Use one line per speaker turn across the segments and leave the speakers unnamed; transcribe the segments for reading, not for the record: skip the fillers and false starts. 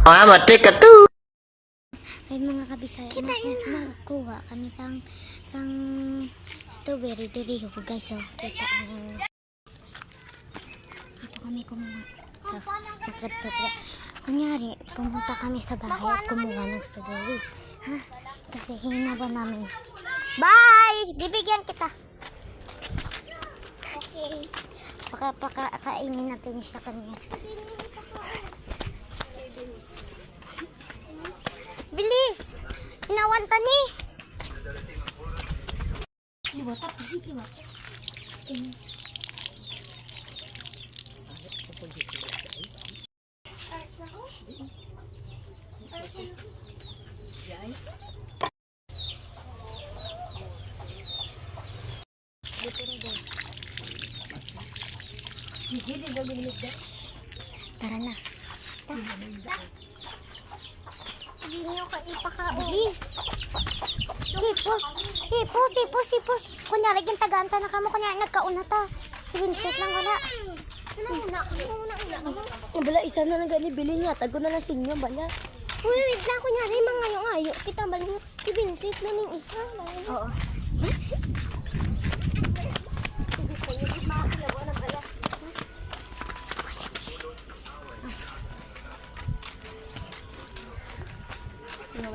Mati ka to.
Ay mga kabisaya, nagkuha kami sang strawberry diri ko guys. So, kita ang ito kami kumuha. So, kunyari, pumunta kami sa bahay at kumuha ng strawberry. Ha? Kasi hinaba namin. Bye! Bibigyan kita. Okay. Kainin natin siya kanina. Bilis! Inawanta ni! Tara na. Hindi nyo ka ipakaon. Bilis! Hipos! Kunyari, gintaganta na kamo. Kunyari, nagkauna ta. Si Vincent lang wala. Una.
Bala, isa na lang gani bilhin niya. Tago na lang sa inyo, bala.
Uy, wait lang. Kunyari, mga ngayo. Kita balik si Vincent na ng isa. Oo.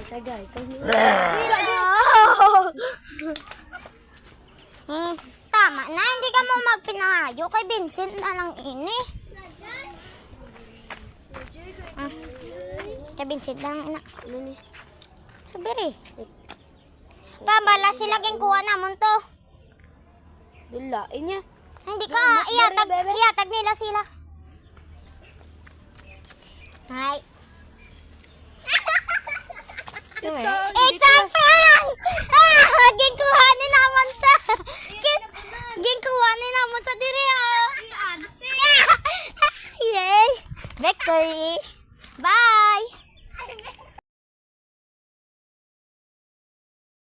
Tagay,
Tama na, hindi ka mo magpinangayo kay Vincent na lang ini. Kay Vincent lang ina. Sabiri. Pabala sila kuha namon to.
Dulain niya.
Hindi ka, iatag nila sila. Hi. It's a prank! Ginkuhanin naman sa... Ginkuhanin naman sa diri, oh! Yay! Victory! Bye!